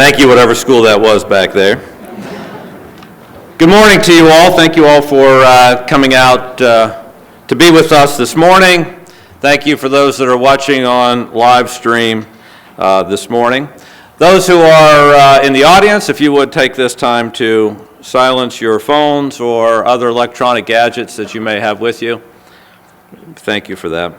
Thank you, whatever school that was back there. Good morning to you all. Thank you all for coming out to be with us this morning. Thank you for those that are watching on live stream this morning. Those who are in the audience, if you would take this time to silence your phones or other electronic gadgets that you may have with you. Thank you for that.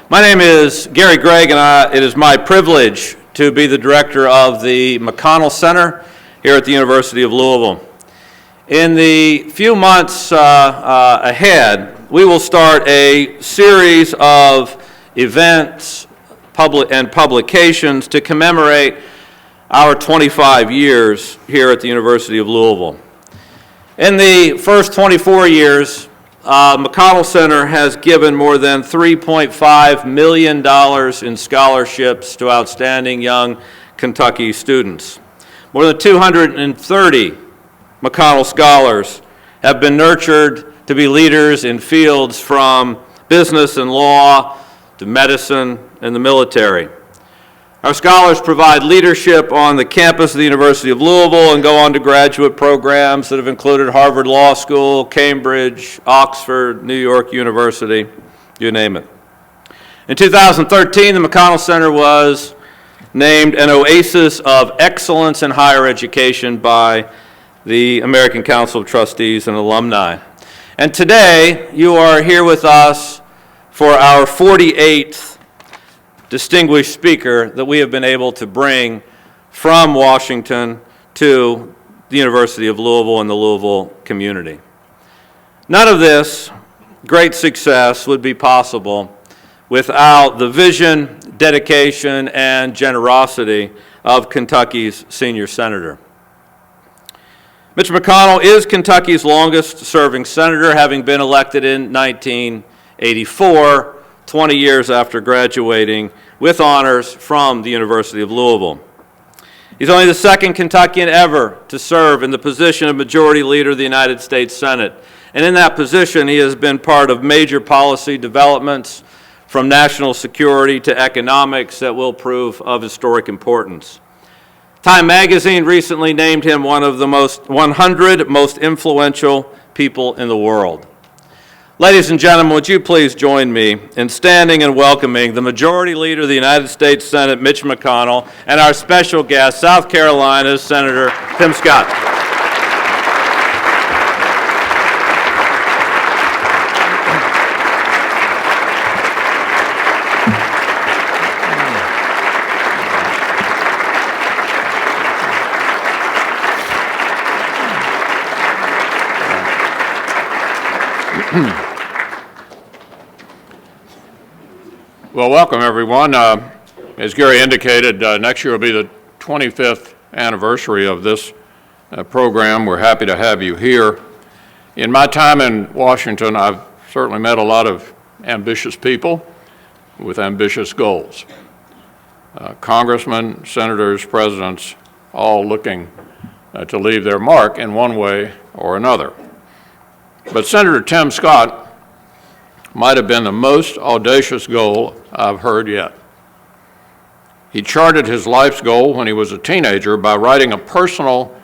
My name is Gary Gregg, and it is my privilege to be the director of the McConnell Center here at the University of Louisville. In the few months ahead, we will start a series of events and publications to commemorate our 25 years here at the University of Louisville. In the first 24 years, McConnell Center has given more than $3.5 million in scholarships to outstanding young Kentucky students. More than 230 McConnell scholars have been nurtured to be leaders in fields from business and law to medicine and the military. Our scholars provide leadership on the campus of the University of Louisville and go on to graduate programs that have included Harvard Law School, Cambridge, Oxford, New York University, you name it. In 2013, the McConnell Center was named an oasis of excellence in higher education by the American Council of Trustees and Alumni. And today, you are here with us for our 48th distinguished speaker that we have been able to bring from Washington to the University of Louisville and the Louisville community. None of this great success would be possible without the vision, dedication, and generosity of Kentucky's senior senator. Mitch McConnell is Kentucky's longest-serving senator, having been elected in 1984, 20 years after graduating with honors from the University of Louisville. He's only the second Kentuckian ever to serve in the position of Majority Leader of the United States Senate. And in that position, he has been part of major policy developments from national security to economics that will prove of historic importance. Time magazine recently named him one of the 100 most influential people in the world. Ladies and gentlemen, would you please join me in standing and welcoming the Majority Leader of the United States Senate, Mitch McConnell, and our special guest, South Carolina's Senator Tim Scott. Well, welcome everyone. As Gary indicated, next year will be the 25th anniversary of this program. We're happy to have you here. In my time in Washington, I've certainly met a lot of ambitious people with ambitious goals. Congressmen, senators, presidents, all looking to leave their mark in one way or another. But Senator Tim Scott might have been the most audacious goal I've heard yet. He charted his life's goal when he was a teenager by writing a personal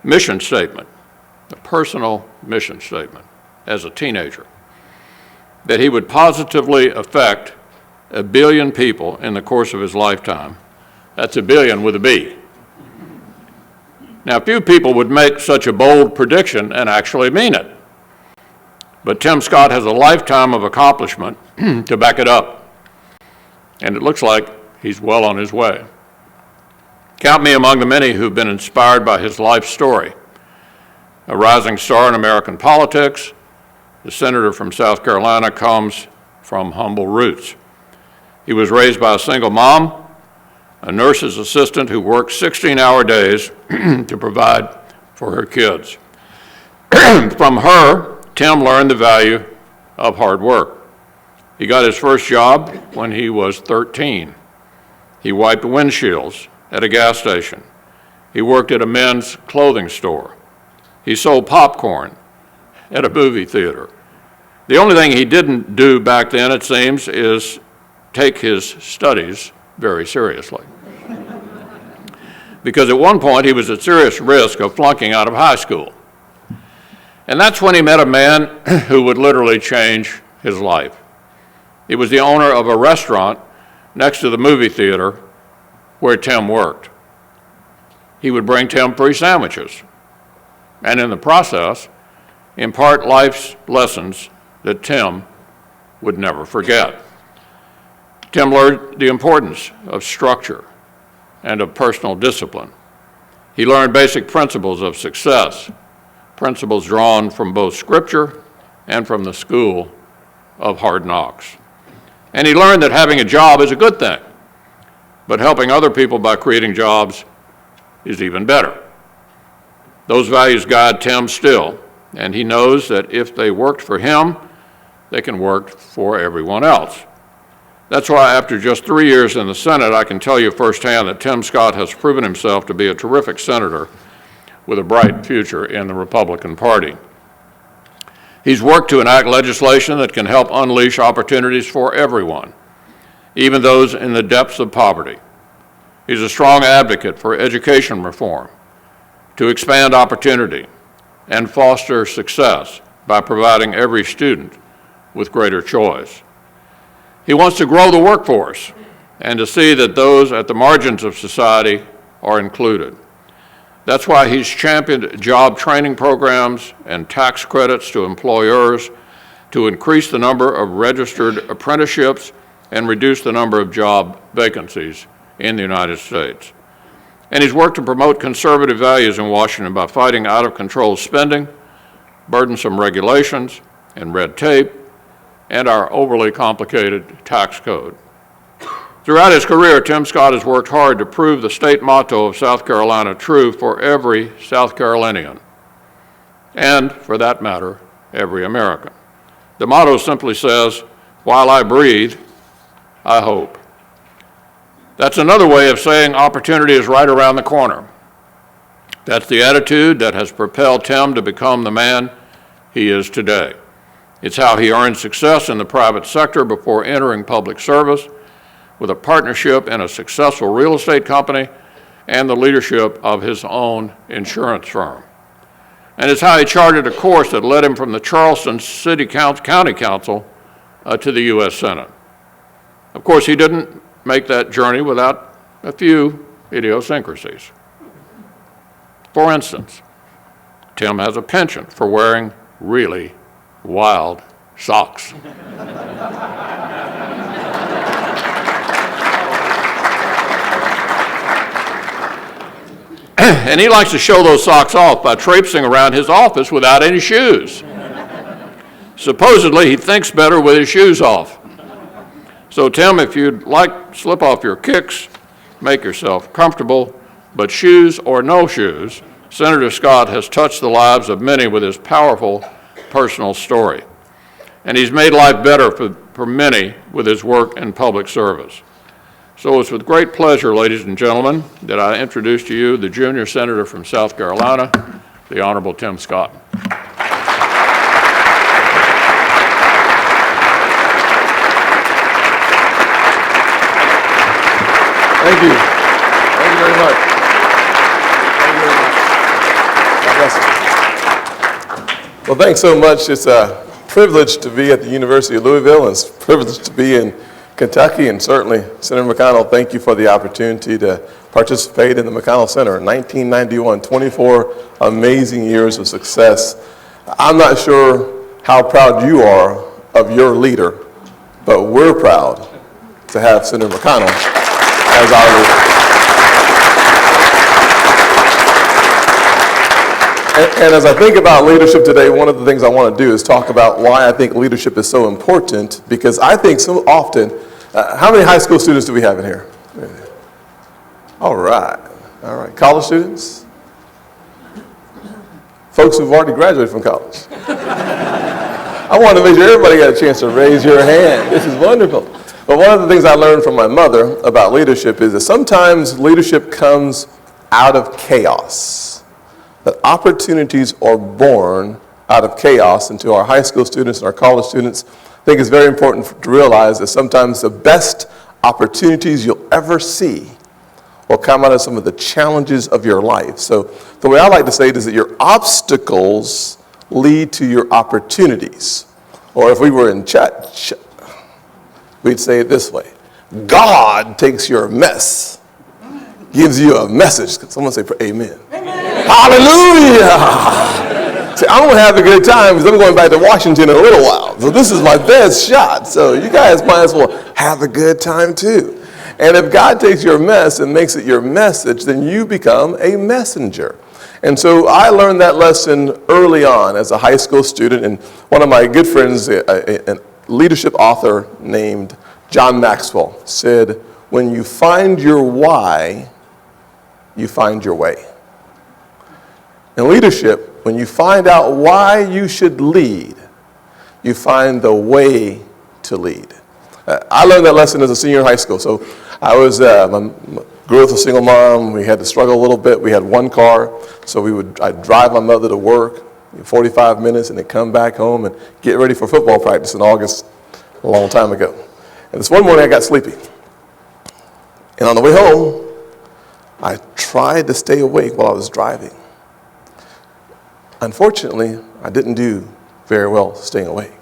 mission statement as a teenager, that he would positively affect 1 billion people in the course of his lifetime. That's 1 billion with a B. Now, few people would make such a bold prediction and actually mean it. But Tim Scott has a lifetime of accomplishment to back it up, and it looks like he's well on his way. Count me among the many who've been inspired by his life story. A rising star in American politics, the senator from South Carolina comes from humble roots. He was raised by a single mom, a nurse's assistant who worked 16-hour days to provide for her kids. From her, Tim learned the value of hard work. He got his first job when he was 13. He wiped windshields at a gas station. He worked at a men's clothing store. He sold popcorn at a movie theater. The only thing he didn't do back then, it seems, is take his studies very seriously. because at one point he was at serious risk of flunking out of high school. And that's when he met a man who would literally change his life. He was the owner of a restaurant next to the movie theater where Tim worked. He would bring Tim free sandwiches, and in the process, impart life's lessons that Tim would never forget. Tim learned the importance of structure and of personal discipline. He learned basic principles of success, principles drawn from both Scripture and from the school of hard knocks. And he learned that having a job is a good thing, but helping other people by creating jobs is even better. Those values guide Tim still, and he knows that if they worked for him, they can work for everyone else. That's why after just 3 years in the Senate, I can tell you firsthand that Tim Scott has proven himself to be a terrific senator with a bright future in the Republican Party. He's worked to enact legislation that can help unleash opportunities for everyone, even those in the depths of poverty. He's a strong advocate for education reform, to expand opportunity and foster success by providing every student with greater choice. He wants to grow the workforce and to see that those at the margins of society are included. That's why he's championed job training programs and tax credits to employers to increase the number of registered apprenticeships and reduce the number of job vacancies in the United States. And he's worked to promote conservative values in Washington by fighting out-of-control spending, burdensome regulations, and red tape, and our overly complicated tax code. Throughout his career, Tim Scott has worked hard to prove the state motto of South Carolina true for every South Carolinian, and, for that matter, every American. The motto simply says, "While I breathe, I hope." That's another way of saying opportunity is right around the corner. That's the attitude that has propelled Tim to become the man he is today. It's how he earned success in the private sector before entering public service, with a partnership in a successful real estate company and the leadership of his own insurance firm. And it's how he charted a course that led him from the Charleston County Council to the U.S. Senate. Of course, he didn't make that journey without a few idiosyncrasies. For instance, Tim has a penchant for wearing really wild socks. And he likes to show those socks off by traipsing around his office without any shoes. Supposedly, he thinks better with his shoes off. So, Tim, if you'd like, slip off your kicks, make yourself comfortable, but shoes or no shoes, Senator Scott has touched the lives of many with his powerful personal story. And he's made life better for many with his work in public service. So it's with great pleasure, ladies and gentlemen, that I introduce to you the junior senator from South Carolina, the Honorable Tim Scott. Thank you. Thank you very much. Thank you very much. God bless you. Well, thanks so much. It's a privilege to be at the University of Louisville, and it's a privilege to be in Kentucky, and certainly, Senator McConnell, thank you for the opportunity to participate in the McConnell Center. In 1991, 24 amazing years of success. I'm not sure how proud you are of your leader, but we're proud to have Senator McConnell as our leader. And as I think about leadership today, one of the things I want to do is talk about why I think leadership is so important, because I think so often, how many high school students do we have in here? All right. College students? Folks who've already graduated from college. I want to make sure everybody got a chance to raise your hand. This is wonderful. But one of the things I learned from my mother about leadership is that sometimes leadership comes out of chaos. That opportunities are born out of chaos. And to our high school students and our college students, I think it's very important to realize that sometimes the best opportunities you'll ever see or come out of some of the challenges of your life. So the way I like to say it is that your obstacles lead to your opportunities. Or if we were in church, we'd say it this way: God takes your mess, gives you a message. Someone say amen. Amen. Hallelujah. See, I'm going to have a good time because I'm going back to Washington in a little while. So this is my best shot. So you guys might as well have a good time too. And if God takes your mess and makes it your message, then you become a messenger. And so I learned that lesson early on as a high school student. And one of my good friends, a leadership author named John Maxwell, said, when you find your why, you find your way. In leadership, when you find out why you should lead, you find the way to lead. I learned that lesson as a senior in high school. So I was grew up with a single mom. We had to struggle a little bit. We had one car, so I'd drive my mother to work 45 minutes and then come back home and get ready for football practice in August a long time ago. And this one morning I got sleepy. And on the way home, I tried to stay awake while I was driving. Unfortunately, I didn't do very well staying awake.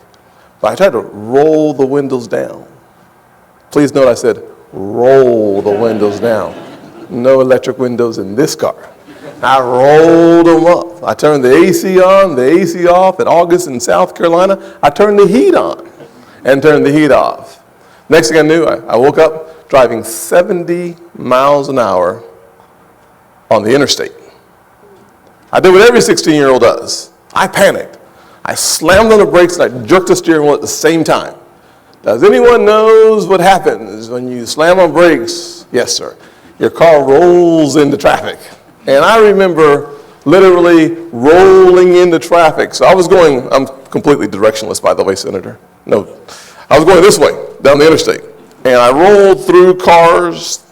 But I tried to roll the windows down. Please note I said, roll the windows down. No electric windows in this car. I rolled them up. I turned the AC on, the AC off. In August in South Carolina, I turned the heat on and turned the heat off. Next thing I knew, I woke up driving 70 miles an hour on the interstate. I did what every 16-year-old does. I panicked. I slammed on the brakes and I jerked the steering wheel at the same time. Does anyone knows what happens when you slam on brakes? Yes, sir. Your car rolls into traffic. And I remember literally rolling into traffic. So I'm completely directionless, by the way, Senator. No, I was going this way, down the interstate. And I rolled through cars,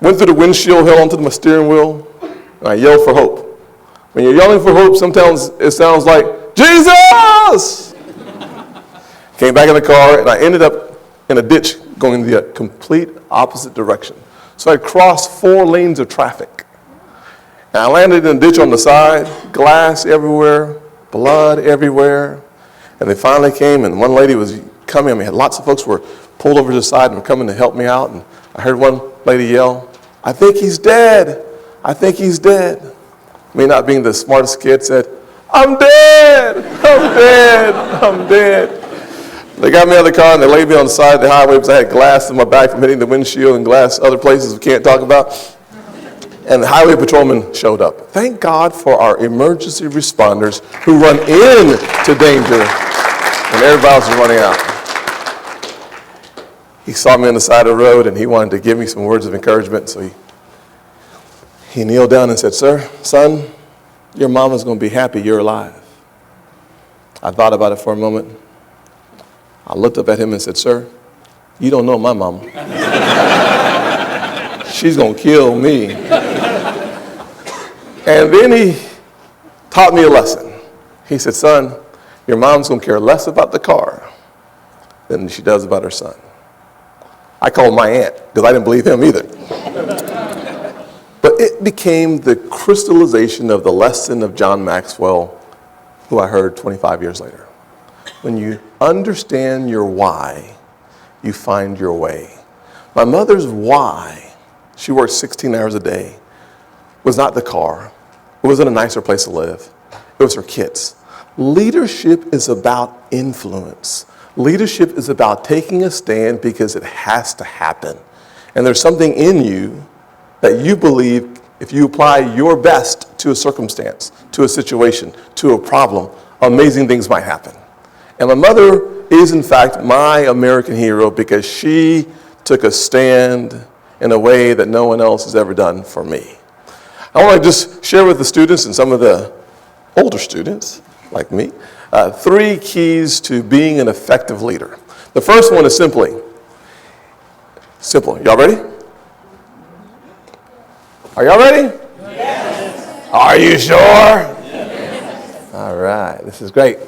went through the windshield, held onto my steering wheel, and I yelled for hope. When you're yelling for hope, sometimes it sounds like, Jesus! Came back in the car, and I ended up in a ditch going in the complete opposite direction. So I crossed 4 lanes of traffic. And I landed in a ditch on the side, glass everywhere, blood everywhere. And they finally came, and one lady was coming. I mean, lots of folks were pulled over to the side and were coming to help me out. And I heard one lady yell, I think he's dead. I think he's dead. Me not being the smartest kid said, I'm dead. I'm dead. I'm dead. They got me out of the car and they laid me on the side of the highway because I had glass in my back from hitting the windshield and glass other places we can't talk about. And the highway patrolman showed up. Thank God for our emergency responders who run into danger when everybody else is running out. He saw me on the side of the road and he wanted to give me some words of encouragement. So he kneeled down and said, Sir, son, your mama's going to be happy you're alive. I thought about it for a moment. I looked up at him and said, Sir, you don't know my mama. She's going to kill me. And then he taught me a lesson. He said, son, your mom's going to care less about the car than she does about her son. I called my aunt because I didn't believe him either. But it became the crystallization of the lesson of John Maxwell, who I heard 25 years later. When you understand your why, you find your way. My mother's why, she worked 16 hours a day, was not the car. It wasn't a nicer place to live. It was her kids. Leadership is about influence. Leadership is about taking a stand because it has to happen. And there's something in you that you believe if you apply your best to a circumstance, to a situation, to a problem, amazing things might happen. And my mother is, in fact, my American hero because she took a stand in a way that no one else has ever done for me. I want to just share with the students and some of the older students, like me, 3 keys to being an effective leader. The first one is simple. Y'all ready? Are y'all ready? Yes. Are you sure? Yes. All right, this is great.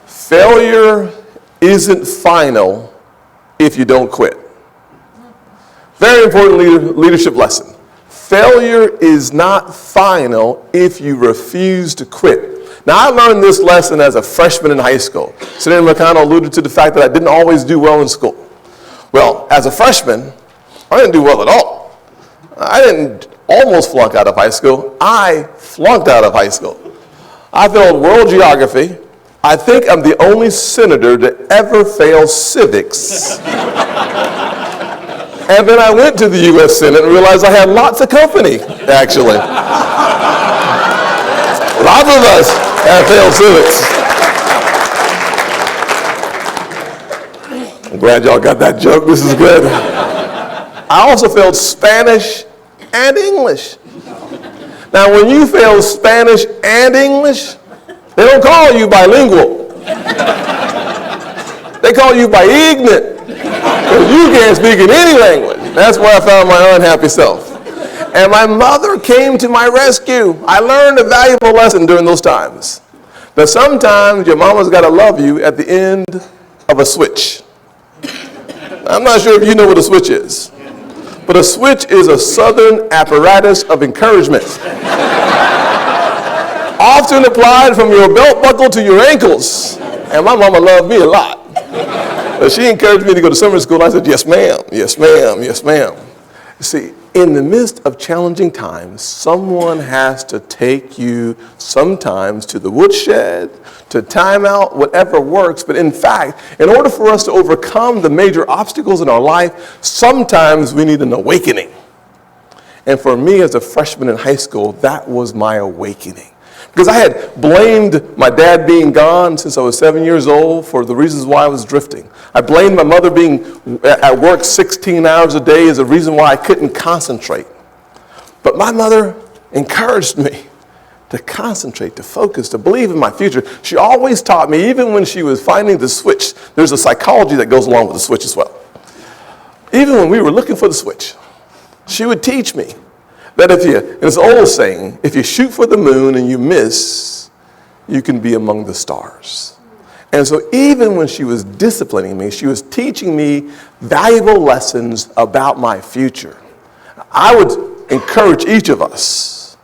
Failure isn't final if you don't quit. Very important leadership lesson. Failure is not final if you refuse to quit. Now, I learned this lesson as a freshman in high school. Senator McConnell alluded to the fact that I didn't always do well in school. Well, as a freshman, I didn't do well at all. I didn't almost flunk out of high school. I flunked out of high school. I failed world geography. I think I'm the only senator to ever fail civics. And then I went to the U.S. Senate and realized I had lots of company, actually. Lots of us have failed civics. I'm glad y'all got that joke. This is good. I also failed Spanish and English. Now, when you fail Spanish and English, they don't call you bilingual. They call you ignorant. Because you can't speak in any language. That's where I found my unhappy self. And my mother came to my rescue. I learned a valuable lesson during those times. That sometimes your mama's got to love you at the end of a switch. I'm not sure if you know what a switch is. But a switch is a southern apparatus of encouragement. Often applied from your belt buckle to your ankles. And my mama loved me a lot. But she encouraged me to go to summer school. I said, yes, ma'am, yes, ma'am, yes, ma'am. You see, in the midst of challenging times, someone has to take you sometimes to the woodshed, to time out, whatever works. But in fact, in order for us to overcome the major obstacles in our life, sometimes we need an awakening. And for me as a freshman in high school, that was my awakening. Because I had blamed my dad being gone since I was 7 years old for the reasons why I was drifting. I blamed my mother being at work 16 hours a day as a reason why I couldn't concentrate. But my mother encouraged me to concentrate, to focus, to believe in my future. She always taught me, even when she was finding the switch, there's a psychology that goes along with the switch as well. Even when we were looking for the switch, she would teach me that and it's an old saying, if you shoot for the moon and you miss, you can be among the stars. And so even when she was disciplining me, she was teaching me valuable lessons about my future. I would encourage each of us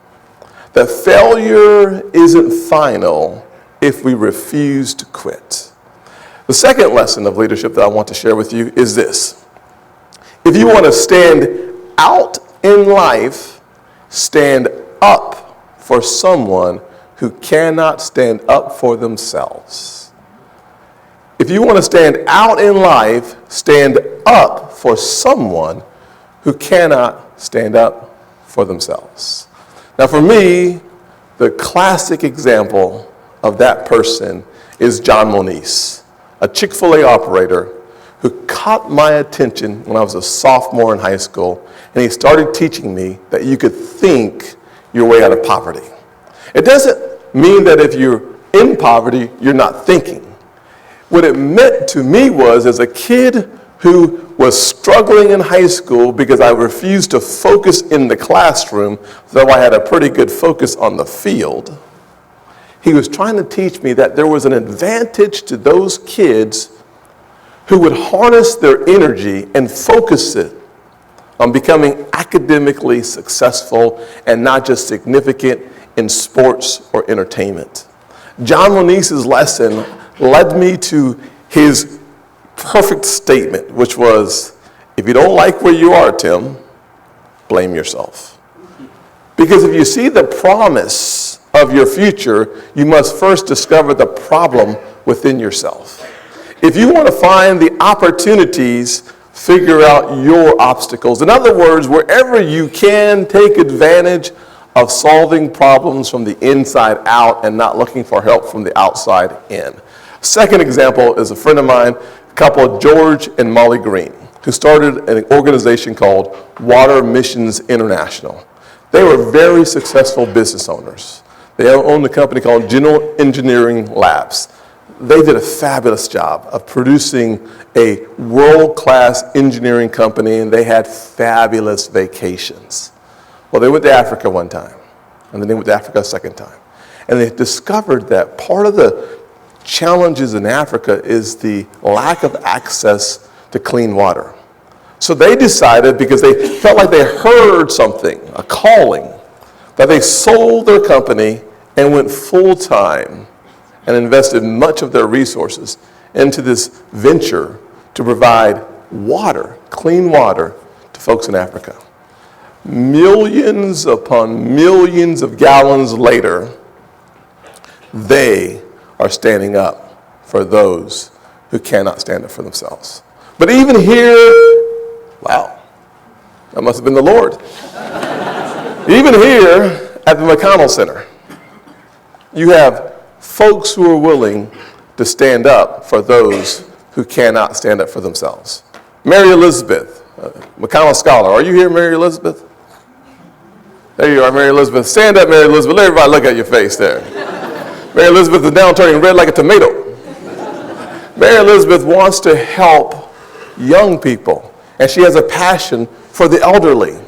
that failure isn't final if we refuse to quit. The second lesson of leadership that I want to share with you is this. If you want to stand out in life, stand up for someone who cannot stand up for themselves. If you want to stand out in life, stand up for someone who cannot stand up for themselves. Now for me, the classic example of that person is John Moniz, a Chick-fil-A operator who caught my attention when I was a sophomore in high school, and he started teaching me that you could think your way out of poverty. It doesn't mean that if you're in poverty, you're not thinking. What it meant to me was, as a kid who was struggling in high school because I refused to focus in the classroom, though I had a pretty good focus on the field, he was trying to teach me that there was an advantage to those kids who would harness their energy and focus it on becoming academically successful and not just significant in sports or entertainment. John Moniz's lesson led me to his perfect statement, which was, if you don't like where you are, Tim, blame yourself. Because if you see the promise of your future, you must first discover the problem within yourself. If you want to find the opportunities, figure out your obstacles. In other words, wherever you can, take advantage of solving problems from the inside out and not looking for help from the outside in. Second example is a friend of mine, a couple, George and Molly Green, who started an organization called Water Missions International. They were very successful business owners. They owned a company called General Engineering Labs. They did a fabulous job of producing a world-class engineering company, and they had fabulous vacations. Well, they went to Africa one time, and then they went to Africa a second time. And they discovered that part of the challenges in Africa is the lack of access to clean water. So they decided, because they felt like they heard something, a calling, that they sold their company and went full-time and invested much of their resources into this venture to provide water, clean water, to folks in Africa. Millions upon millions of gallons later, they are standing up for those who cannot stand up for themselves. But even here, wow, that must have been the Lord. Even here at the McConnell Center, you have folks who are willing to stand up for those who cannot stand up for themselves. Mary Elizabeth, McConnell scholar. Are you here, Mary Elizabeth? There you are, Mary Elizabeth. Stand up, Mary Elizabeth. Let everybody look at your face there. Mary Elizabeth is now turning red like a tomato. Mary Elizabeth wants to help young people, and she has a passion for the elderly.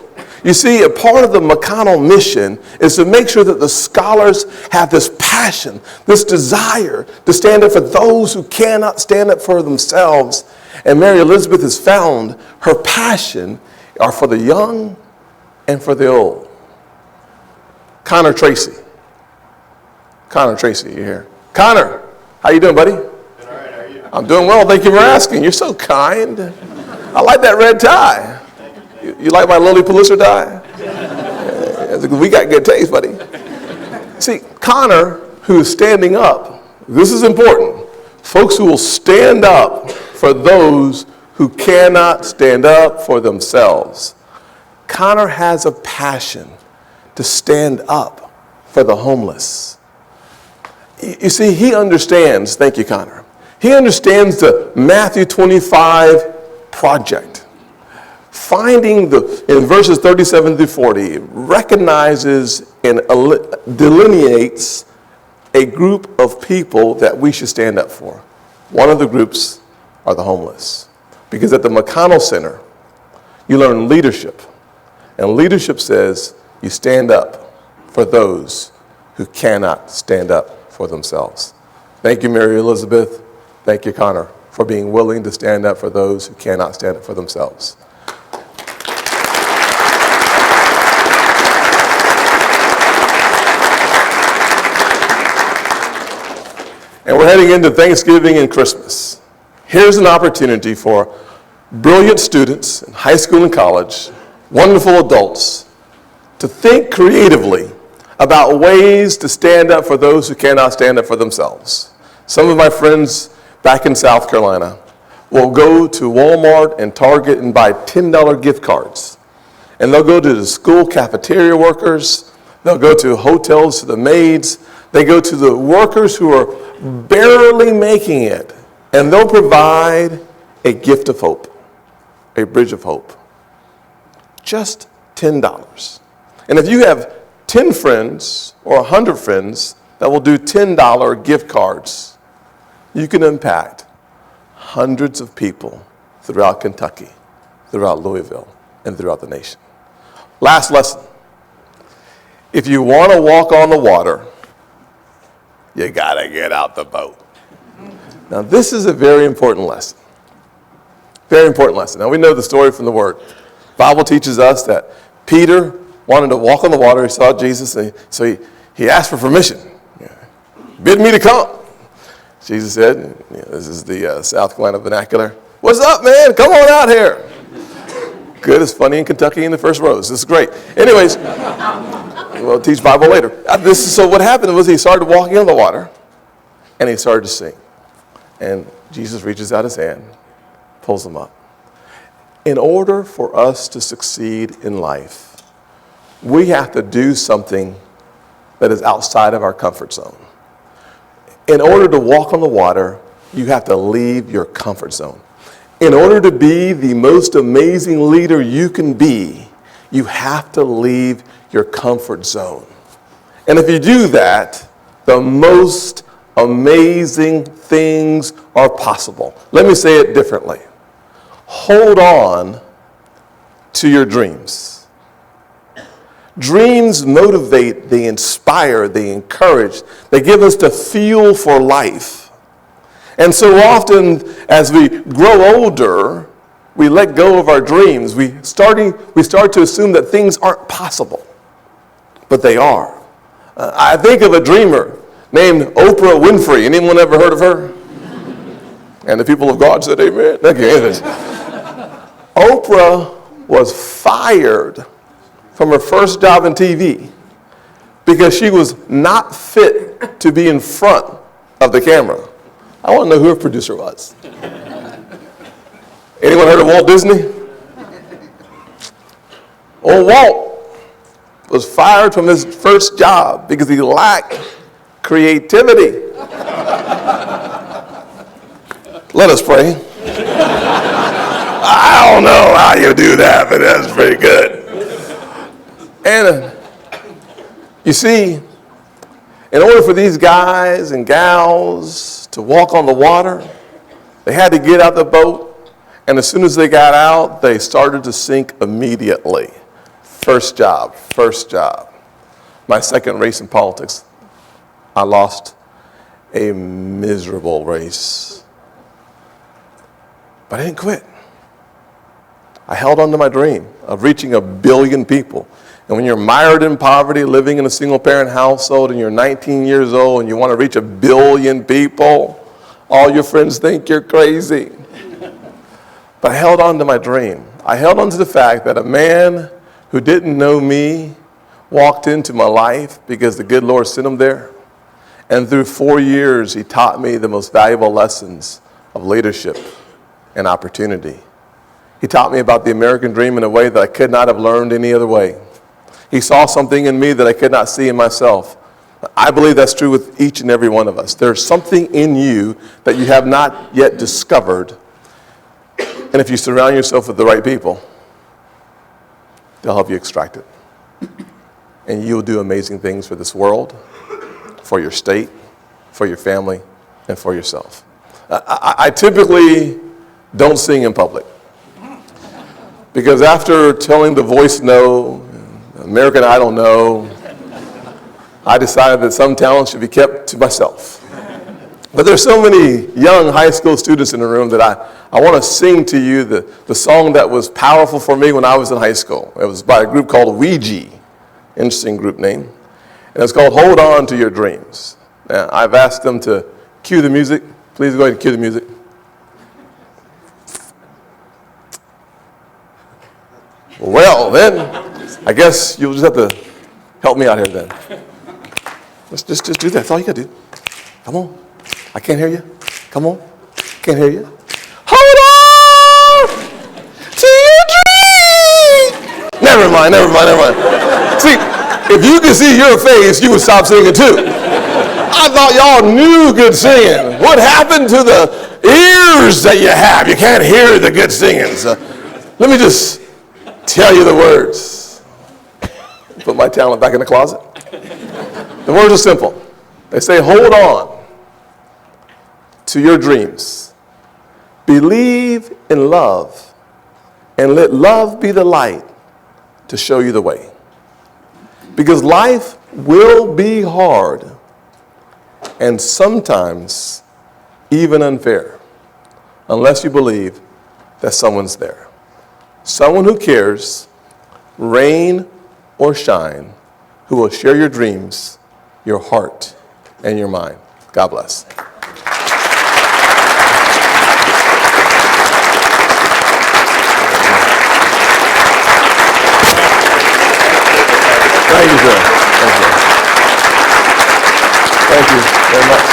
You see, a part of the McConnell mission is to make sure that the scholars have this passion, this desire to stand up for those who cannot stand up for themselves. And Mary Elizabeth has found her passion are for the young and for the old. Connor Tracy. Connor Tracy, you here? Connor, how you doing, buddy? All right, how are you? I'm doing well, thank you for asking. You're so kind. I like that red tie. You like my Lily Pulitzer tie? Yeah, we got good taste, buddy. See, Connor, who is standing up, this is important. Folks who will stand up for those who cannot stand up for themselves. Connor has a passion to stand up for the homeless. You see, he understands, thank you, Connor, he understands the Matthew 25 project. Finding in verses 37 through 40, recognizes and delineates a group of people that we should stand up for. One of the groups are the homeless. Because at the McConnell Center, you learn leadership. And leadership says you stand up for those who cannot stand up for themselves. Thank you, Mary Elizabeth. Thank you, Connor, for being willing to stand up for those who cannot stand up for themselves. And we're heading into Thanksgiving and Christmas. Here's an opportunity for brilliant students in high school and college, wonderful adults, to think creatively about ways to stand up for those who cannot stand up for themselves. Some of my friends back in South Carolina will go to Walmart and Target and buy $10 gift cards. And they'll go to the school cafeteria workers, they'll go to hotels to the maids, they go to the workers who are barely making it, and they'll provide a gift of hope, a bridge of hope. Just $10. And if you have 10 friends or 100 friends that will do $10 gift cards, you can impact hundreds of people throughout Kentucky, throughout Louisville, and throughout the nation. Last lesson. If you want to walk on the water, you got to get out the boat. Now, this is a very important lesson. Very important lesson. Now, we know the story from the Word. The Bible teaches us that Peter wanted to walk on the water. He saw Jesus, and so he asked for permission. Bid me to come. Jesus said, this is the South Carolina vernacular, "What's up, man? Come on out here." Good, it's funny in Kentucky in the first rows. This is great. Anyways, we'll teach Bible later. So what happened was he started walking on the water, and he started to sink. And Jesus reaches out his hand, pulls him up. In order for us to succeed in life, we have to do something that is outside of our comfort zone. In order to walk on the water, you have to leave your comfort zone. In order to be the most amazing leader you can be, you have to leave your comfort zone. And if you do that, the most amazing things are possible. Let me say it differently. Hold on to your dreams. Dreams motivate, they inspire, they encourage, they give us the fuel for life. And so often, as we grow older, we let go of our dreams. We start to assume that things aren't possible, but they are. I think of a dreamer named Oprah Winfrey. Anyone ever heard of her? And the people of God said amen. Okay. Oprah was fired from her first job in TV because she was not fit to be in front of the camera. I want to know who her producer was. Anyone heard of Walt Disney? Old Walt was fired from his first job because he lacked creativity. Let us pray. I don't know how you do that, but that's pretty good. And you see, in order for these guys and gals to walk on the water, they had to get out the boat. And as soon as they got out, they started to sink immediately. First job. My second race in politics, I lost a miserable race. But I didn't quit. I held on to my dream of reaching 1 billion people. And when you're mired in poverty, living in a single-parent household, and you're 19 years old, and you want to reach 1 billion people, all your friends think you're crazy. But I held on to my dream. I held on to the fact that a man who didn't know me walked into my life because the good Lord sent him there. And through 4 years, he taught me the most valuable lessons of leadership and opportunity. He taught me about the American dream in a way that I could not have learned any other way. He saw something in me that I could not see in myself. I believe that's true with each and every one of us. There's something in you that you have not yet discovered. And if you surround yourself with the right people, they'll help you extract it. And you'll do amazing things for this world, for your state, for your family, and for yourself. I typically don't sing in public. Because after telling The Voice no, American Idol no, I decided that some talent should be kept to myself. But there's so many young high school students in the room that I want to sing to you the song that was powerful for me when I was in high school. It was by a group called Ouija, interesting group name. And it's called Hold On to Your Dreams. Now, I've asked them to cue the music. Please go ahead and cue the music. Well, then, I guess you'll just have to help me out here then. Let's just do that. That's all you got to do. Come on. I can't hear you. Come on. Can't hear you. Hold on to your dream. Never mind. See, if you could see your face, you would stop singing too. I thought y'all knew good singing. What happened to the ears that you have? You can't hear the good singing. So let me just tell you the words. Put my talent back in the closet. The words are simple. They say, hold on to your dreams. Believe in love, and let love be the light to show you the way. Because life will be hard and sometimes even unfair unless you believe that someone's there. Someone who cares, rain or shine, who will share your dreams, your heart, and your mind. God bless. Thank you, sir. Thank you very much.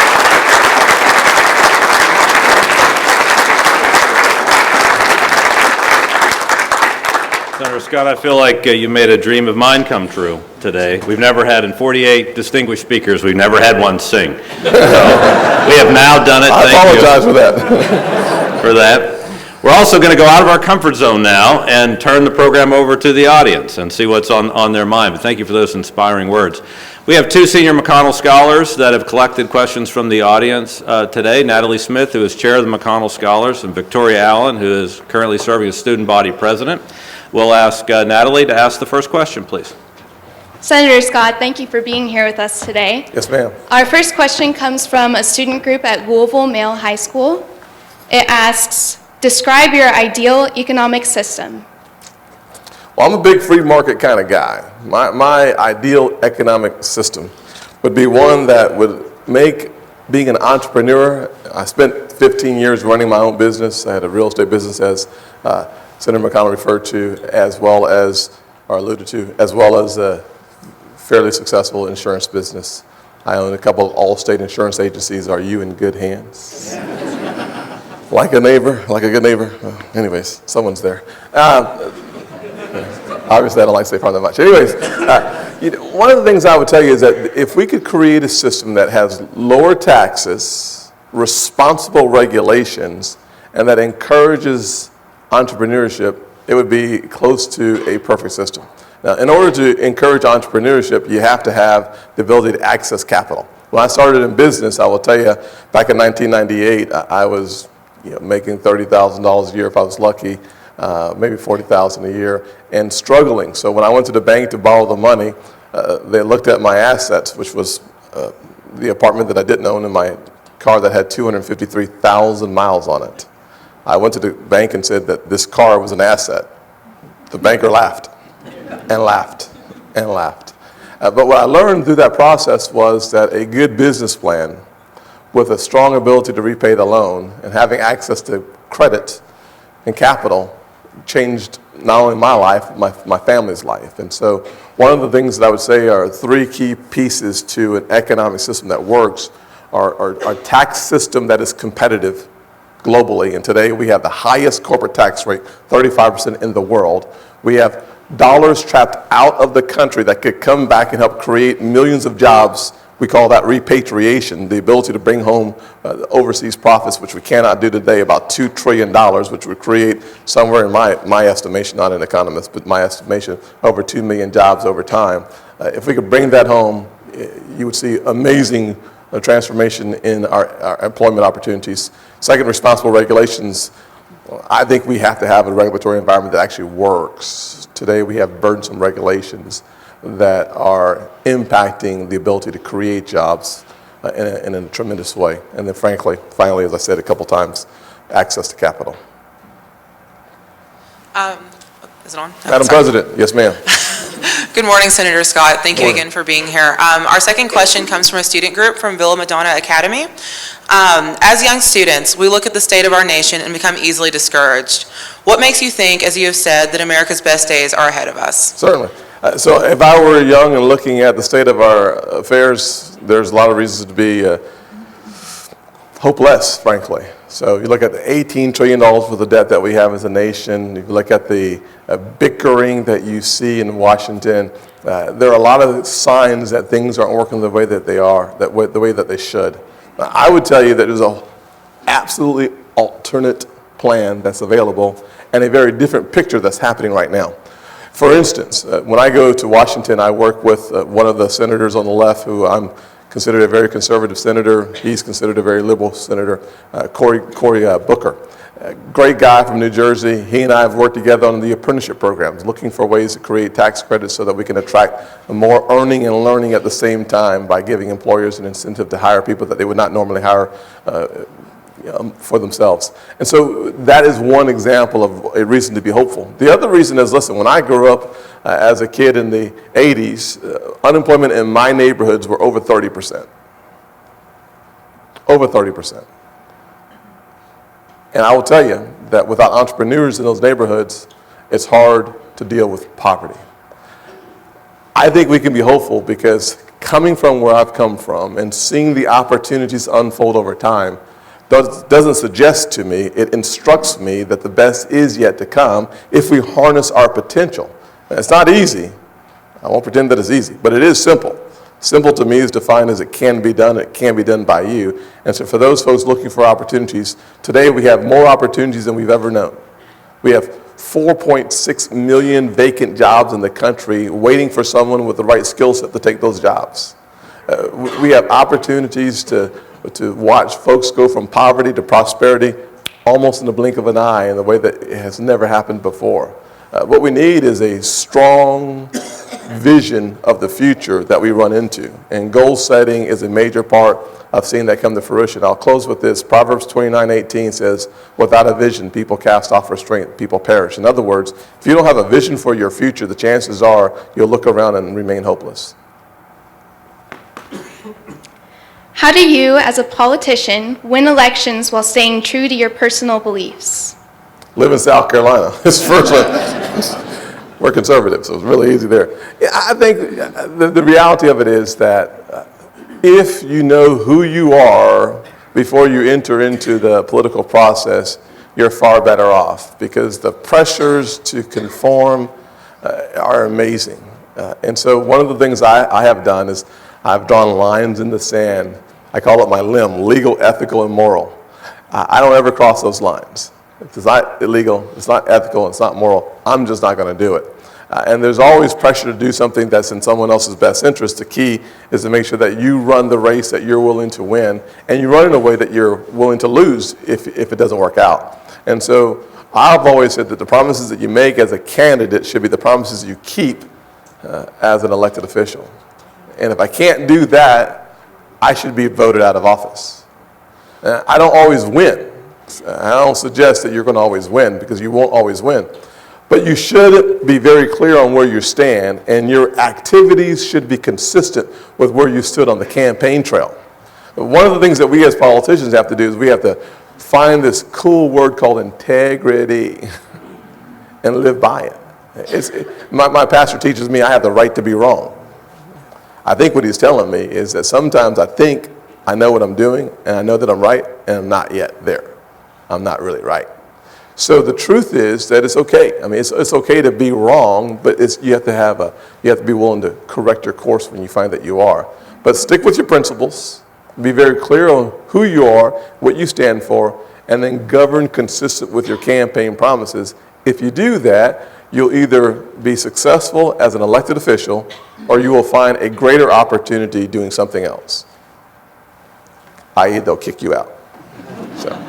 Senator Scott, I feel like you made a dream of mine come true today. We've never had, in 48 distinguished speakers, we've never had one sing. So we have now done it. I apologize for that. We're also going to go out of our comfort zone now and turn the program over to the audience and see what's on their mind. But thank you for those inspiring words. We have two senior McConnell scholars that have collected questions from the audience today. Natalie Smith, who is chair of the McConnell Scholars, and Victoria Allen, who is currently serving as student body president. We'll ask Natalie to ask the first question, please. Senator Scott, thank you for being here with us today. Yes, ma'am. Our first question comes from a student group at UofL Male High School. It asks, Describe your ideal economic system. Well, I'm a big free market kind of guy. My ideal economic system would be one that would make being an entrepreneur. I spent 15 years running my own business. I had a real estate business, as Senator McConnell referred to, as well as, or alluded to, as well as a fairly successful insurance business. I own a couple of all-state insurance agencies. Are you in good hands? Like a neighbor, like a good neighbor. Anyways, someone's there. Obviously, I don't like State Farm that much. Anyways, one of the things I would tell you is that if we could create a system that has lower taxes, responsible regulations, and that encourages entrepreneurship, it would be close to a perfect system. Now, in order to encourage entrepreneurship, you have to have the ability to access capital. When I started in business, I will tell you, back in 1998, I was making $30,000 a year if I was lucky, maybe $40,000 a year, and struggling. So when I went to the bank to borrow the money, they looked at my assets, which was the apartment that I didn't own and my car that had 253,000 miles on it. I went to the bank and said that this car was an asset. The banker laughed and laughed and laughed. But what I learned through that process was that a good business plan with a strong ability to repay the loan and having access to credit and capital changed not only my life, my family's life. And so one of the things that I would say are three key pieces to an economic system that works are a tax system that is competitive globally. And today we have the highest corporate tax rate, 35% in the world. We have dollars trapped out of the country that could come back and help create millions of jobs. We call that repatriation, the ability to bring home overseas profits, which we cannot do today, about $2 trillion, which would create somewhere, in my estimation, not an economist, but my estimation, over 2 million jobs over time. If we could bring that home, you would see amazing transformation in our employment opportunities. Second, responsible regulations. I think we have to have a regulatory environment that actually works. Today we have burdensome regulations that are impacting the ability to create jobs in a tremendous way. And then finally, as I said a couple times, access to capital. Is it on? Madam President, yes ma'am. Good morning, Senator Scott. Thank you again for being here. Our second question comes from a student group from Villa Madonna Academy. As young students, we look at the state of our nation and become easily discouraged. What makes you think, as you have said, that America's best days are ahead of us? Certainly. So if I were young and looking at the state of our affairs, there's a lot of reasons to be hopeless, frankly. So you look at the $18 trillion for the debt that we have as a nation. You look at the bickering that you see in Washington. There are a lot of signs that things aren't working the way that they are, the way that they should. I would tell you that there's an absolutely alternate plan that's available and a very different picture that's happening right now. For instance, when I go to Washington, I work with one of the senators on the left who I'm considered a very conservative senator. He's considered a very liberal senator, Cory Booker. A great guy from New Jersey. He and I have worked together on the apprenticeship programs, looking for ways to create tax credits so that we can attract more earning and learning at the same time by giving employers an incentive to hire people that they would not normally hire for themselves. And so that is one example of a reason to be hopeful. The other reason is, listen, when I grew up as a kid in the 80s, unemployment in my neighborhoods were over 30%. Over 30%. And I will tell you that without entrepreneurs in those neighborhoods, it's hard to deal with poverty. I think we can be hopeful because coming from where I've come from and seeing the opportunities unfold over time doesn't suggest to me, it instructs me that the best is yet to come if we harness our potential. And it's not easy. I won't pretend that it's easy, but it is simple. Simple to me is defined as it can be done by you. And so for those folks looking for opportunities, today we have more opportunities than we've ever known. We have 4.6 million vacant jobs in the country waiting for someone with the right skill set to take those jobs. We have opportunities to watch folks go from poverty to prosperity almost in the blink of an eye in a way that it has never happened before. What we need is a strong vision of the future that we run into. And goal setting is a major part of seeing that come to fruition. I'll close with this. Proverbs 29:18 says, without a vision, people cast off restraint, people perish. In other words, if you don't have a vision for your future, the chances are you'll look around and remain hopeless. How do you, as a politician, win elections while staying true to your personal beliefs? Live in South Carolina. It's first one. We're conservative, so it's really easy there. Yeah, I think the reality of it is that if you know who you are before you enter into the political process, you're far better off, because the pressures to conform are amazing. And so one of the things I have done is I've drawn lines in the sand. I call it my limb: legal, ethical, and moral. I don't ever cross those lines. If it's not illegal, it's not ethical, it's not moral, I'm just not going to do it. And there's always pressure to do something that's in someone else's best interest. The key is to make sure that you run the race that you're willing to win, and you run in a way that you're willing to lose if it doesn't work out. And so I've always said that the promises that you make as a candidate should be the promises you keep as an elected official. And if I can't do that, I should be voted out of office. I don't always win. I don't suggest that you're going to always win, because you won't always win. But you should be very clear on where you stand, and your activities should be consistent with where you stood on the campaign trail. One of the things that we as politicians have to do is we have to find this cool word called integrity and live by it. My pastor teaches me I have the right to be wrong. I think what he's telling me is that sometimes I think I know what I'm doing, and I know that I'm right, and I'm not yet there. I'm not really right. So the truth is that it's okay. I mean, it's okay to be wrong, but you have to be willing to correct your course when you find that you are. But stick with your principles. Be very clear on who you are, what you stand for, and then govern consistent with your campaign promises. If you do that, you'll either be successful as an elected official, or you will find a greater opportunity doing something else, i.e. they'll kick you out. So.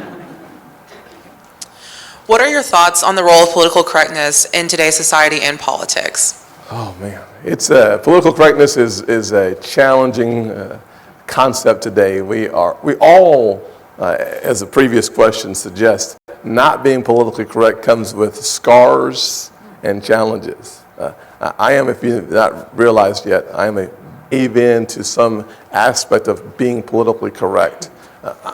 What are your thoughts on the role of political correctness in today's society and politics? Oh man, it's political correctness is a challenging concept today. We all, as the previous question suggests, not being politically correct comes with scars and challenges. I am, if you've not realized yet, I am even to some aspect of being politically correct.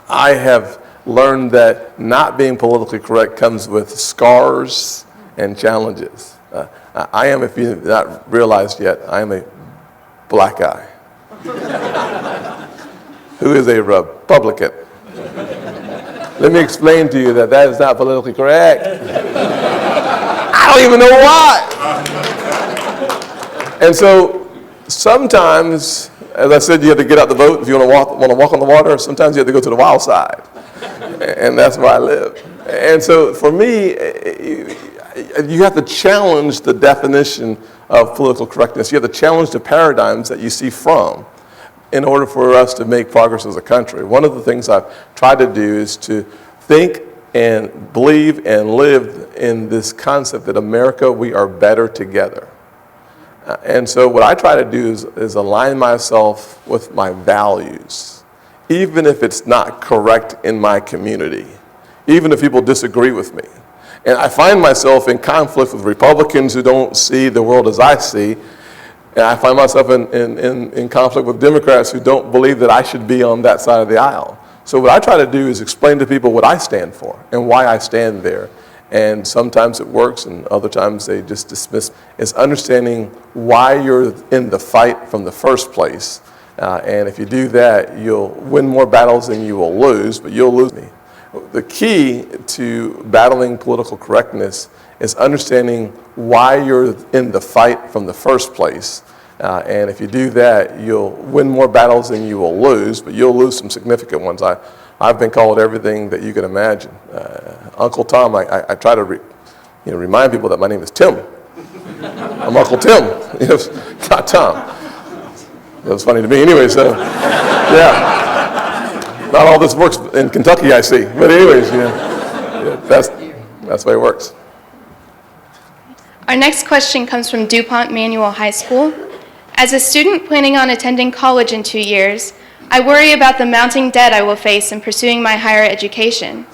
I have learned that not being politically correct comes with scars and challenges. I am, if you've not realized yet, I am a black guy who is a Republican. Let me explain to you that is not politically correct. I don't even know why. And so sometimes, as I said, you have to get out the boat if you want to walk on the water. Sometimes you have to go to the wild side. And that's where I live. And so for me, you have to challenge the definition of political correctness. You have to challenge the paradigms that you see from in order for us to make progress as a country. One of the things I've tried to do is to think and believe and live in this concept that America, we are better together. And so what I try to do is align myself with my values, even if it's not correct in my community, even if people disagree with me. And I find myself in conflict with Republicans who don't see the world as I see, and I find myself in conflict with Democrats who don't believe that I should be on that side of the aisle. So what I try to do is explain to people what I stand for and why I stand there. And sometimes it works, and other times they just dismiss. It's understanding why you're in the fight from the first place. And if you do that, you'll win more battles than you will lose, but you'll lose me. The key to battling political correctness is understanding why you're in the fight from the first place. And if you do that, you'll win more battles than you will lose, but you'll lose some significant ones. I've been called everything that you can imagine. Uncle Tom, I try to remind people that my name is Tim. I'm Uncle Tim, not Tom. That was funny to me anyway, so yeah. Not all this works in Kentucky, I see. But anyways, that's the way it works. Our next question comes from DuPont Manual High School. As a student planning on attending college in 2 years, I worry about the mounting debt I will face in pursuing my higher education.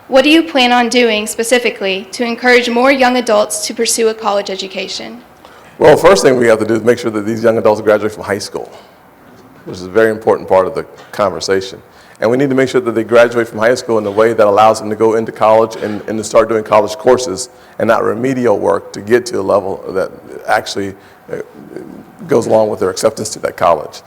What do you plan on doing specifically to encourage more young adults to pursue a college education? Well, first thing we have to do is make sure that these young adults graduate from high school, which is a very important part of the conversation. And we need to make sure that they graduate from high school in a way that allows them to go into college and to start doing college courses and not remedial work to get to a level that actually goes along with their acceptance to that college.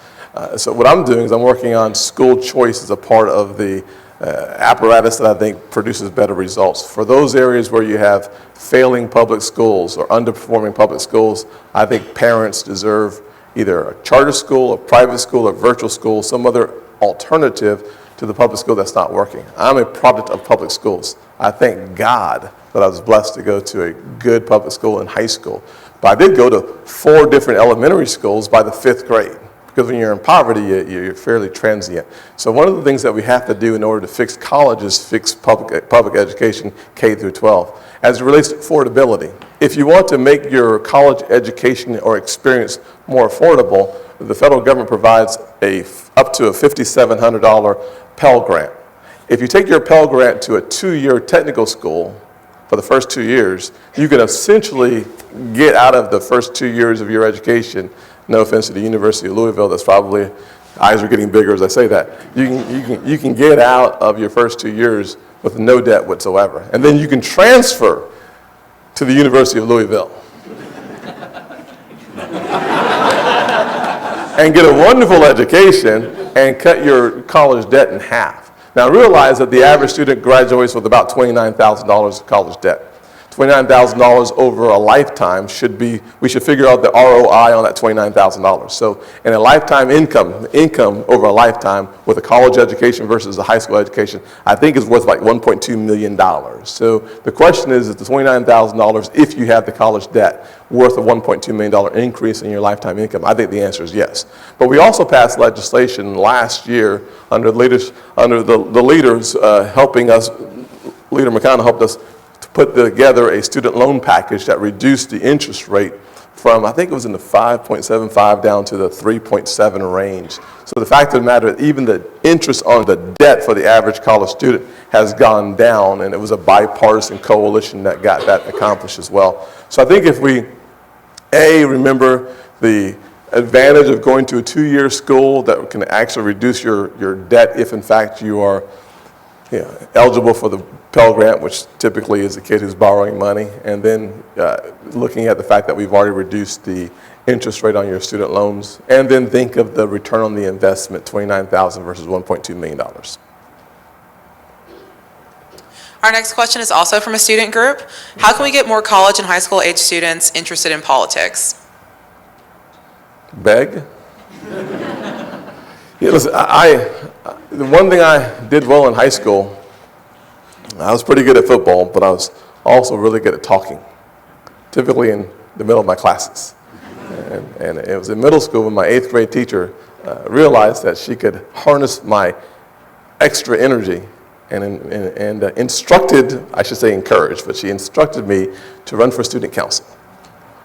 So what I'm doing is I'm working on school choice as a part of the apparatus that I think produces better results. For those areas where you have failing public schools or underperforming public schools, I think parents deserve either a charter school, a private school, a virtual school, some other alternative to the public school that's not working. I'm a product of public schools. I thank God that I was blessed to go to a good public school in high school. But I did go to 4 different elementary schools by the 5th grade. Because when you're in poverty, you're fairly transient. So one of the things that we have to do in order to fix college is fix public education, K through 12. As it relates to affordability, if you want to make your college education or experience more affordable, the federal government provides up to a $5,700 Pell Grant. If you take your Pell Grant to a 2-year technical school for the first 2 years, you can essentially get out of the first 2 years of your education. No offense to the University of Louisville, that's probably, eyes are getting bigger as I say that. You can get out of your first 2 years with no debt whatsoever. And then you can transfer to the University of Louisville and get a wonderful education and cut your college debt in half. Now realize that the average student graduates with about $29,000 of college debt. $29,000 over a lifetime we should figure out the ROI on that $29,000. So in a lifetime income over a lifetime with a college education versus a high school education, I think is worth like $1.2 million. So the question is the $29,000, if you have the college debt, worth a $1.2 million increase in your lifetime income? I think the answer is yes. But we also passed legislation last year under the leaders helping us, Leader McConnell helped us put together a student loan package that reduced the interest rate from, I think it was in the 5.75 down to the 3.7 range. So the fact of the matter is even the interest on the debt for the average college student has gone down, and it was a bipartisan coalition that got that accomplished as well. So I think if we, remember the advantage of going to a 2-year school that can actually reduce your debt if in fact you are eligible for the Pell Grant, which typically is a kid who's borrowing money, and then looking at the fact that we've already reduced the interest rate on your student loans, and then think of the return on the investment, $29,000 versus $1.2 million. Our next question is also from a student group. How can we get more college and high school age students interested in politics? Beg? Listen, the one thing I did well in high school, I was pretty good at football, but I was also really good at talking, typically in the middle of my classes. And it was in middle school when my 8th grade teacher realized that she could harness my extra energy and instructed, I should say encouraged, but she instructed me to run for student council.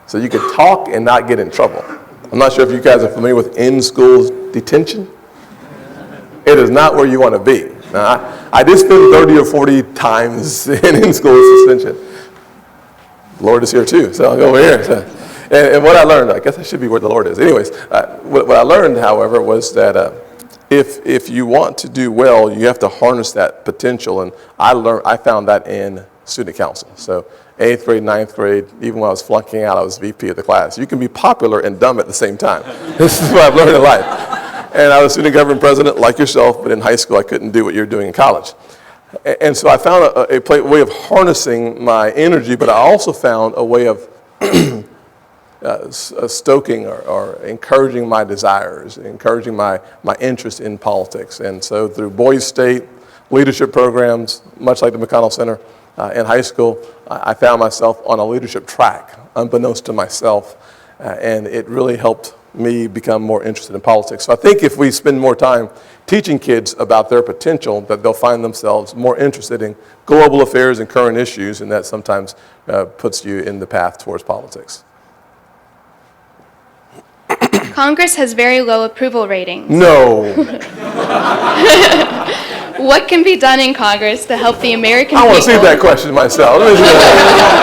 So you could talk and not get in trouble. I'm not sure if you guys are familiar with in-school detention. It is not where you want to be. Now, I did spend 30 or 40 times in school suspension. The Lord is here too, so I'll go over here. So, and what I learned, I guess I should be where the Lord is. Anyways, what I learned, however, was that if you want to do well, you have to harness that potential, and I found that in student council. So 8th grade, 9th grade, even when I was flunking out, I was VP of the class. You can be popular and dumb at the same time. This is what I've learned in life. And I was student government president like yourself, but in high school I couldn't do what you're doing in college. And so I found a way of harnessing my energy, but I also found a way of stoking or encouraging my desires, encouraging my interest in politics. And so through Boys State, leadership programs, much like the McConnell Center in high school, I found myself on a leadership track, unbeknownst to myself. and it really helped me become more interested in politics. So I think if we spend more time teaching kids about their potential, that they'll find themselves more interested in global affairs and current issues, and that sometimes puts you in the path towards politics. Congress has very low approval ratings. No. What can be done in Congress to help the American I people? want to see that question myself. Let me see that.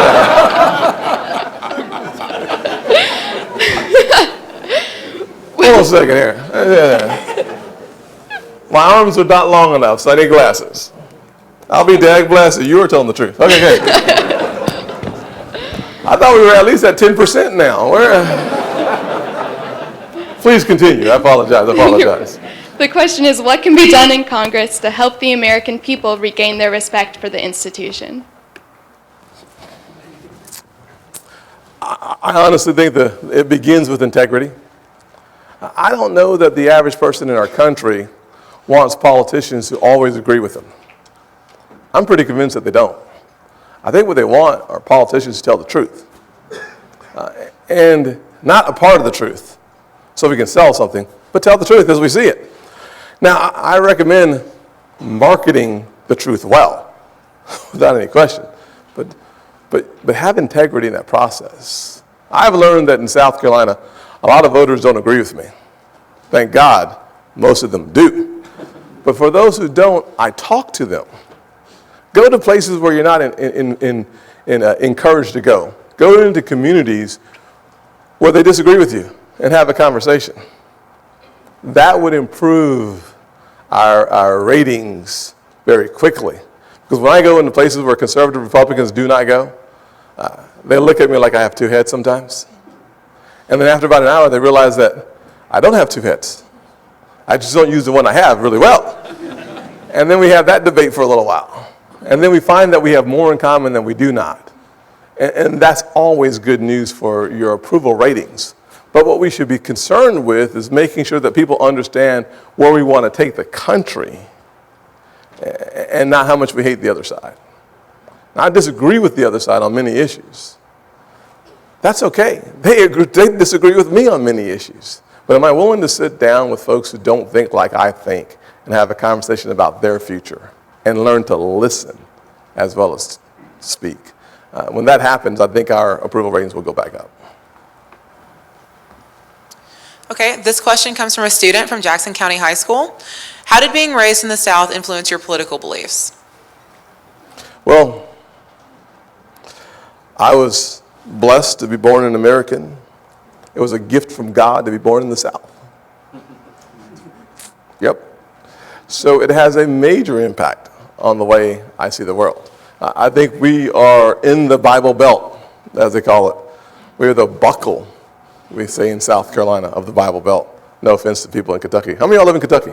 Hold on a second here. My arms are not long enough, so I need glasses. I'll be dag blasted. You were telling the truth. Okay, good. I thought we were at least at 10% now. Please continue. I apologize. The question is, what can be done in Congress to help the American people regain their respect for the institution? I honestly think that it begins with integrity. I don't know that the average person in our country wants politicians who always agree with them. I'm pretty convinced that they don't. I think what they want are politicians who tell the truth. And not a part of the truth, so we can sell something, but tell the truth as we see it. Now, I recommend marketing the truth well, without any question, but have integrity in that process. I've learned that in South Carolina, a lot of voters don't agree with me. Thank God, most of them do. But for those who don't, I talk to them. Go to places where you're not encouraged to go. Go into communities where they disagree with you and have a conversation. That would improve our ratings very quickly. Because when I go into places where conservative Republicans do not go, they look at me like I have two heads sometimes. And then after about an hour, they realize that I don't have two heads. I just don't use the one I have really well. And then we have that debate for a little while. And then we find that we have more in common than we do not. And that's always good news for your approval ratings. But what we should be concerned with is making sure that people understand where we want to take the country and not how much we hate the other side. Now, I disagree with the other side on many issues. That's okay. They disagree with me on many issues. But am I willing to sit down with folks who don't think like I think and have a conversation about their future and learn to listen as well as speak? When that happens, I think our approval ratings will go back up. Okay, this question comes from a student from Jackson County High School. How did being raised in the South influence your political beliefs? Well, I was blessed to be born an American. It was a gift from God to be born in the South. Yep. So it has a major impact on the way I see the world. I think we are in the Bible Belt, as they call it. We're the buckle, we say in South Carolina, of the Bible Belt. No offense to people in Kentucky. How many of y'all live in Kentucky?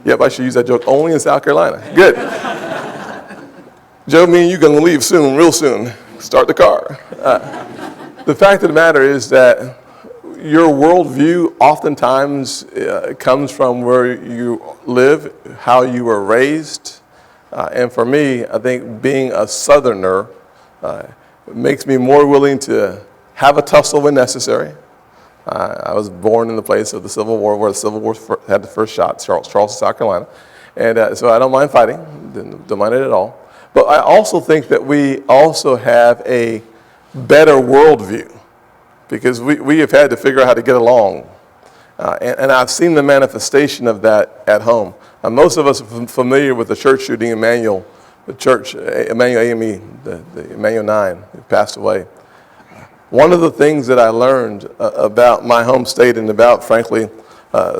Yep, I should use that joke only in South Carolina. Good. Joe, me and you going to leave soon, real soon. Start the car. The fact of the matter is that your worldview oftentimes comes from where you live, how you were raised. And for me, I think being a Southerner makes me more willing to have a tussle when necessary. I was born in the place of the Civil War, where the Civil War had the first shot, Charleston, South Carolina. And so I don't mind fighting, don't mind it at all. But I also think that we also have a better worldview because we have had to figure out how to get along. And I've seen the manifestation of that at home. Most of us are familiar with the church shooting, Emmanuel AME, the Emmanuel 9, who passed away. One of the things that I learned about my home state and about, frankly,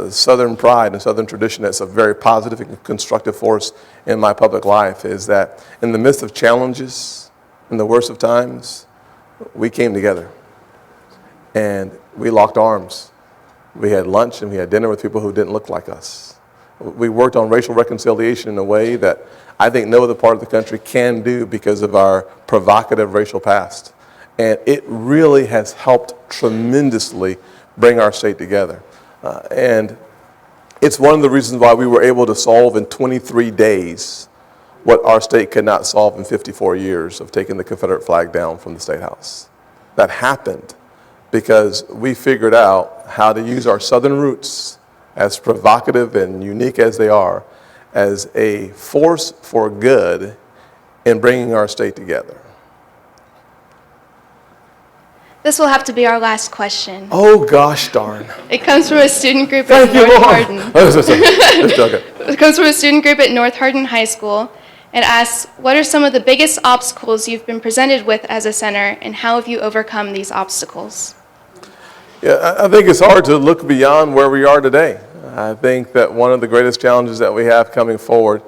Southern pride and Southern tradition that's a very positive and constructive force in my public life is that in the midst of challenges, in the worst of times, we came together and we locked arms. We had lunch and we had dinner with people who didn't look like us. We worked on racial reconciliation in a way that I think no other part of the country can do because of our provocative racial past. And it really has helped tremendously bring our state together. And it's one of the reasons why we were able to solve in 23 days what our state could not solve in 54 years of taking the Confederate flag down from the State House. That happened because we figured out how to use our Southern roots, as provocative and unique as they are, as a force for good in bringing our state together. This will have to be our last question. Oh, gosh darn. It comes from a student group Thank at you, North Lord. Hardin. Oh, just joking. It comes from a student group at North Hardin High School. It asks, what are some of the biggest obstacles you've been presented with as a center, and how have you overcome these obstacles? Yeah, I think it's hard to look beyond where we are today. I think that one of the greatest challenges that we have coming forward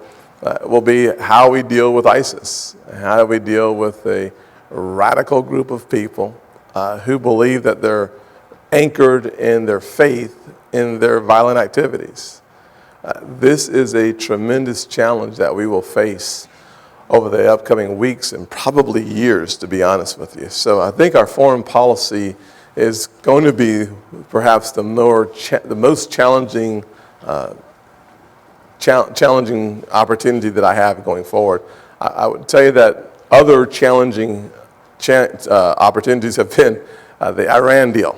will be how we deal with ISIS. How do we deal with a radical group of people who believe that they're anchored in their faith in their violent activities? This is a tremendous challenge that we will face over the upcoming weeks and probably years, to be honest with you. So I think our foreign policy is going to be perhaps the most challenging challenging opportunity that I have going forward. I would tell you that other challenging opportunities have been the Iran deal,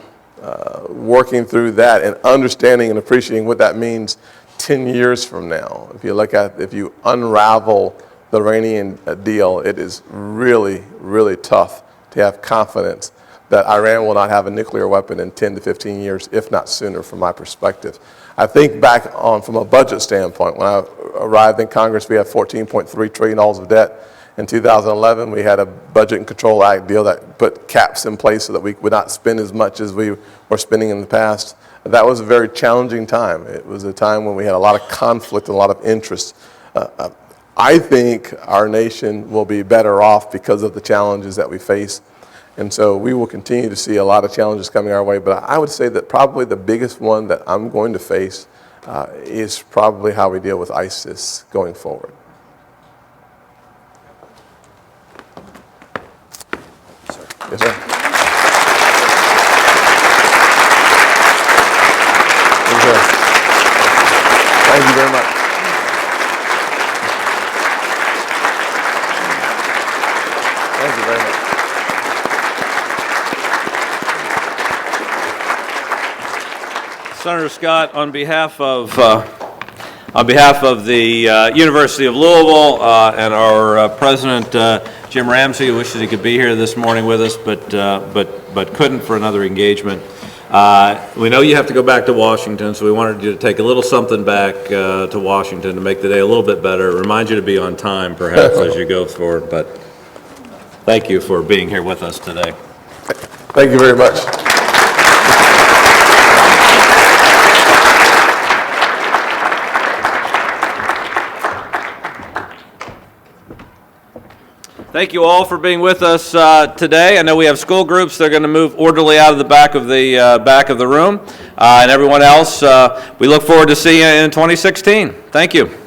working through that and understanding and appreciating what that means 10 years from now. If you unravel the Iranian deal, it is really, really tough to have confidence that Iran will not have a nuclear weapon in 10 to 15 years, if not sooner, from my perspective. I think back on from a budget standpoint, when I arrived in Congress, we had $14.3 trillion of debt. In 2011, we had a Budget and Control Act deal that put caps in place so that we would not spend as much as we were spending in the past. That was a very challenging time. It was a time when we had a lot of conflict and a lot of interest. I think our nation will be better off because of the challenges that we face. And so we will continue to see a lot of challenges coming our way. But I would say that probably the biggest one that I'm going to face is probably how we deal with ISIS going forward. Yes, sir. Yes, sir. Thank you very much. Thank you very much. Senator Scott, on behalf of the University of Louisville and our president, Jim Ramsey, who wishes he could be here this morning with us, but couldn't for another engagement. We know you have to go back to Washington, so we wanted you to take a little something back to Washington to make the day a little bit better. Remind you to be on time, perhaps, as you go forward. But thank you for being here with us today. Thank you very much. Thank you all for being with us today. I know we have school groups. They're going to move orderly out of the back of the room. And everyone else, we look forward to seeing you in 2016. Thank you.